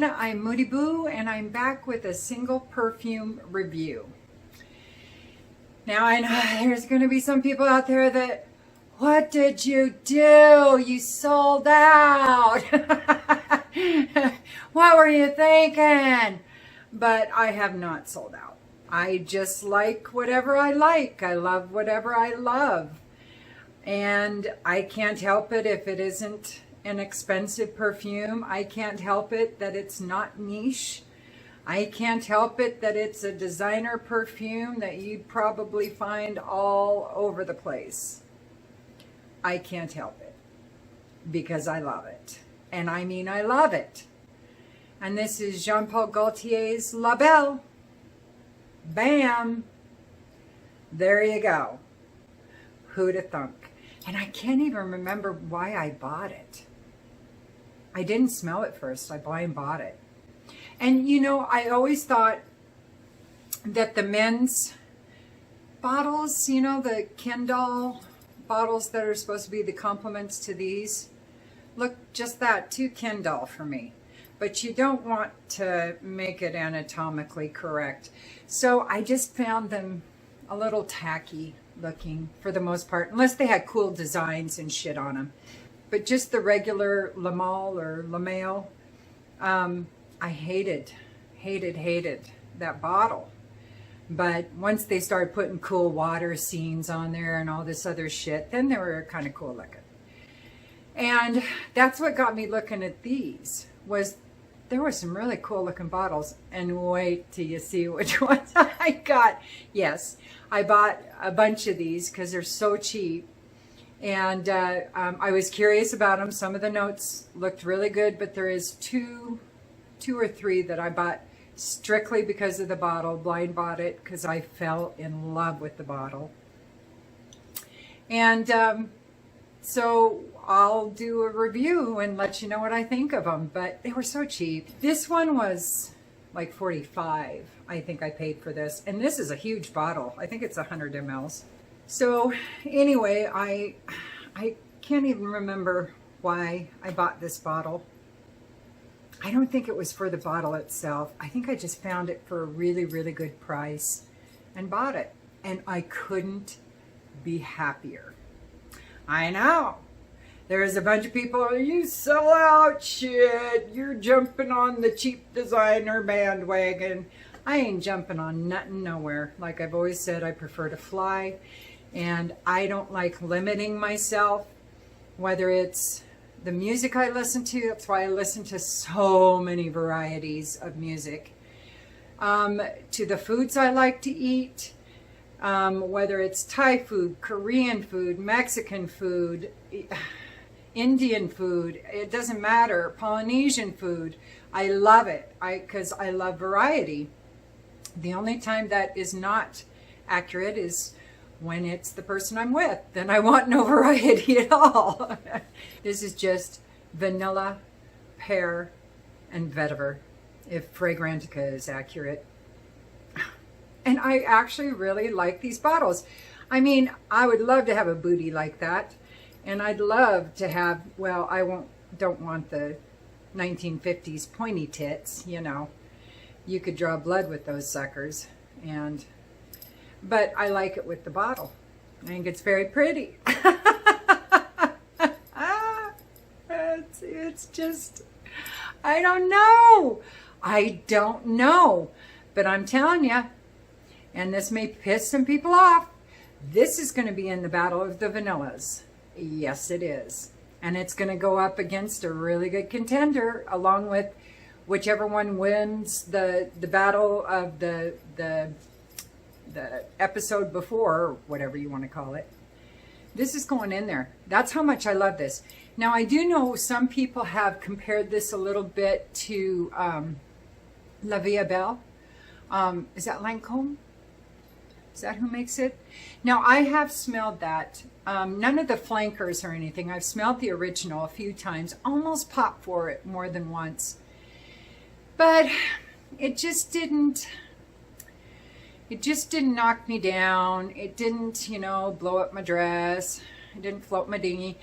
I'm Moody Boo, and I'm back with a single perfume review. Now, I know there's going to be some people out there that, what did you do? You sold out. What were you thinking? But I have not sold out. I just like whatever I like. I love whatever I love. And I can't help it if it isn't an expensive perfume. I can't help it that it's not niche. I can't help it that it's a designer perfume that you'd probably find all over the place. I can't help it because I love it. And I mean, I love it. And this is Jean-Paul Gaultier's La Belle. Bam! There you go. Who'da thunk? And I can't even remember why I bought it. I didn't smell it first. I blind bought it. And you know, I always thought that the men's bottles, you know, the Kendall bottles that are supposed to be the complements to these, look just that, too Kendall for me. But you don't want to make it anatomically correct. So I just found them a little tacky looking for the most part, unless they had cool designs and shit on them. But just the regular La Male or La Male, I hated that bottle. But once they started putting cool water scenes on there and all this other shit, then they were kind of cool looking. And that's what got me looking at these, was there were some really cool looking bottles. And wait till you see which ones I got. Yes, I bought a bunch of these because they're so cheap. And I was curious about them. Some of the notes looked really good, but there is two or three that I bought strictly because of the bottle. Blind bought it because I fell in love with the bottle. And so I'll do a review and let you know what I think of them. But they were so cheap. This one was like $45. I think I paid for this. And this is a huge bottle. I think it's 100 mLs. So anyway, I can't even remember why I bought this bottle. I don't think it was for the bottle itself. I think I just found it for a really, really good price and bought it. And I couldn't be happier. I know. There's a bunch of people, you sell out shit. You're jumping on the cheap designer bandwagon. I ain't jumping on nothing nowhere. Like I've always said, I prefer to fly. And I don't like limiting myself, whether it's the music I listen to. That's why I listen to so many varieties of music. To the foods I like to eat, whether it's Thai food, Korean food, Mexican food, Indian food, it doesn't matter, Polynesian food. I love it because I love variety. The only time that is not accurate is when it's the person I'm with. Then I want no variety at all. This is just vanilla, pear, and vetiver, if Fragrantica is accurate. And I actually really like these bottles. I mean, I would love to have a booty like that. And I'd love to have, well, don't want the 1950s pointy tits, you know. You could draw blood with those suckers. But I like it with the bottle. I think it's very pretty. It's just, I don't know. I don't know. But I'm telling you, and this may piss some people off, this is going to be in the battle of the vanillas. Yes, it is. And it's going to go up against a really good contender, along with whichever one wins the battle of the episode before, or whatever you want to call it. This is going in there. That's how much I love this. Now, I do know some people have compared this a little bit to La Vie Est Belle. Is that Lancôme? Is that who makes it? Now, I have smelled that. None of the flankers or anything. I've smelled the original a few times. Almost popped for it more than once. But it just didn't knock me down. It didn't, you know, blow up my dress. It didn't float my dinghy.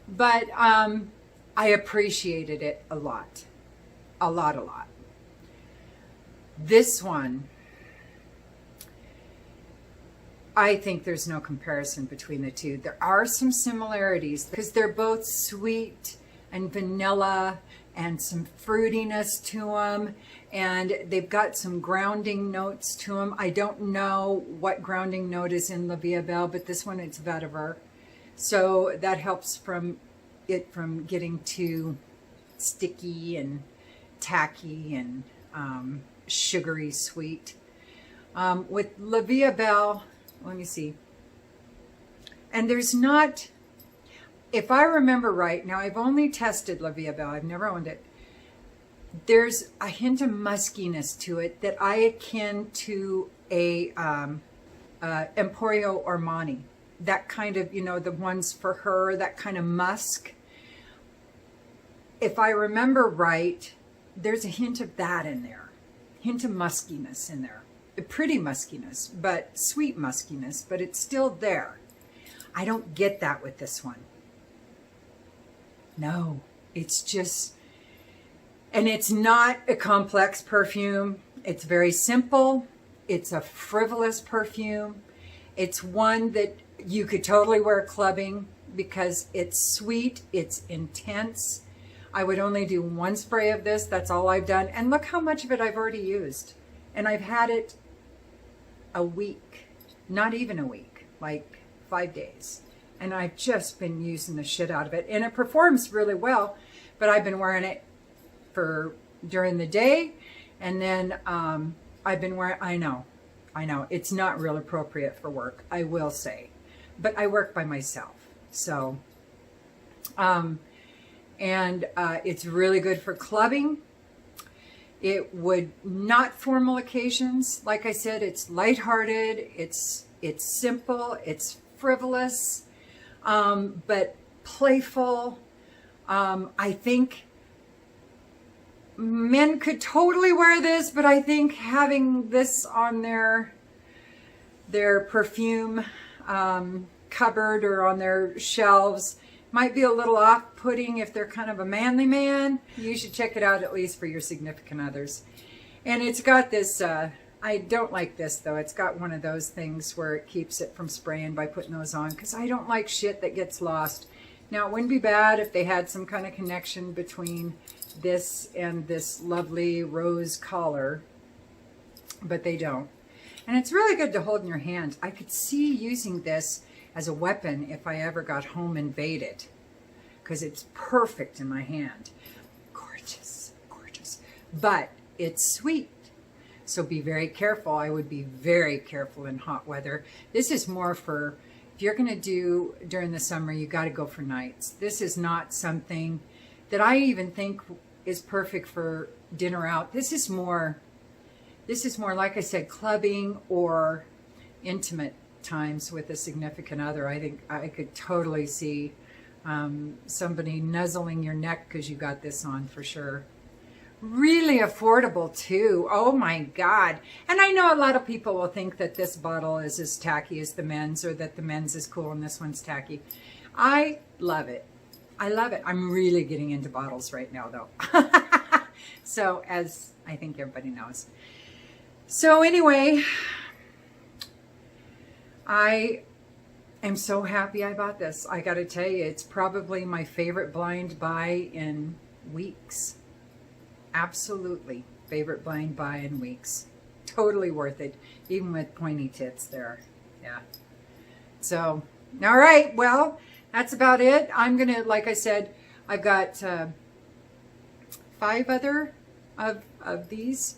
But I appreciated it a lot. a lot. This one, I think there's no comparison between the two. There are some similarities because they're both sweet and vanilla and some fruitiness to them, and they've got some grounding notes to them. I don't know what grounding note is in La Vie Belle, but this one, it's vetiver. So that helps from getting too sticky and tacky and sugary sweet. With La Vie Belle, let me see. And there's not, if I remember right, now I've only tested La Vie Belle, I've never owned it. There's a hint of muskiness to it that I akin to a Emporio Armani. That kind of, you know, the ones for her, that kind of musk. If I remember right, there's a hint of that in there. Hint of muskiness in there. A pretty muskiness, but sweet muskiness, but it's still there. I don't get that with this one. No, it's just, and it's not a complex perfume. It's very simple. It's a frivolous perfume. It's one that you could totally wear clubbing because it's sweet, it's intense. I would only do one spray of this. That's all I've done. And look how much of it I've already used. And I've had it a week, not even a week, like 5 days. And I've just been using the shit out of it. And it performs really well, but I've been wearing it for during the day. And then I've been wearing, I know, it's not real appropriate for work, I will say. But I work by myself. So, it's really good for clubbing. It would not formal occasions. Like I said, it's lighthearted, it's simple, it's frivolous, but playful. I think men could totally wear this, but I think having this on their perfume cupboard or on their shelves might be a little off-putting if they're kind of a manly man. You should check it out at least for your significant others. And it's got this, I don't like this though. It's got one of those things where it keeps it from spraying by putting those on because I don't like shit that gets lost. Now, it wouldn't be bad if they had some kind of connection between this and this lovely rose collar, but they don't. And it's really good to hold in your hand. I could see using this as a weapon if I ever got home invaded, because it's perfect in my hand. Gorgeous, gorgeous. But it's sweet, so be very careful. I would be very careful in hot weather. This is more for, if you're going to do during the summer, you got to go for nights. This is not something that I even think is perfect for dinner out. This is more, like I said, clubbing or intimate times with a significant other. I think I could totally see somebody nuzzling your neck because you got this on for sure. Really affordable too. Oh my God. And I know a lot of people will think that this bottle is as tacky as the men's, or that the men's is cool and this one's tacky. I love it. I love it. I'm really getting into bottles right now though. So, as I think everybody knows. So anyway, I am so happy I bought this. I got to tell you, it's probably my favorite blind buy in weeks. Absolutely favorite blind buy in weeks. Totally worth it, even with pointy tits there. Yeah. So, all right. Well, that's about it. I'm going to, like I said, I've got 5 other of these.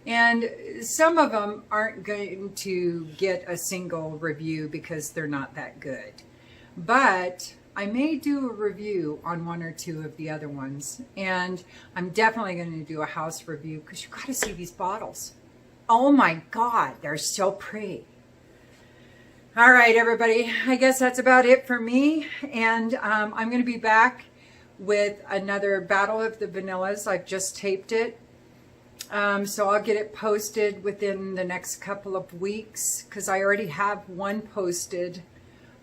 And some of them aren't going to get a single review because they're not that good. But I may do a review on 1 or 2 of the other ones. And I'm definitely going to do a house review because you've got to see these bottles. Oh my God, they're so pretty. All right, everybody. I guess that's about it for me. And I'm going to be back with another Battle of the Vanillas. I've just taped it. So I'll get it posted within the next couple of weeks because I already have one posted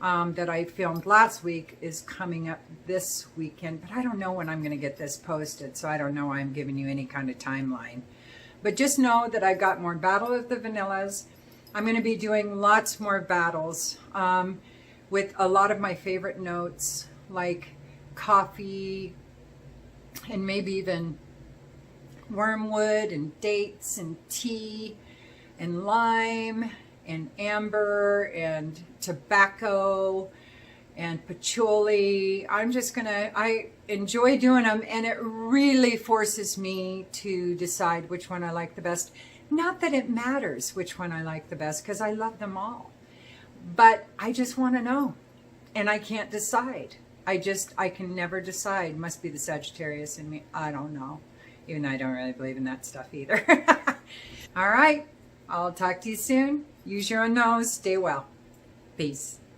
that I filmed last week is coming up this weekend, but I don't know when I'm going to get this posted, so I don't know why I'm giving you any kind of timeline. But just know that I've got more Battle of the Vanillas. I'm going to be doing lots more battles with a lot of my favorite notes, like coffee and maybe even wormwood and dates and tea and lime and amber and tobacco and patchouli. I enjoy doing them, and it really forces me to decide which one I like the best. Not that it matters which one I like the best, because I love them all. But I just want to know, and I can't decide. I can never decide. Must be the Sagittarius in me. I don't know. Even though I don't really believe in that stuff either. All right. I'll talk to you soon. Use your own nose. Stay well. Peace.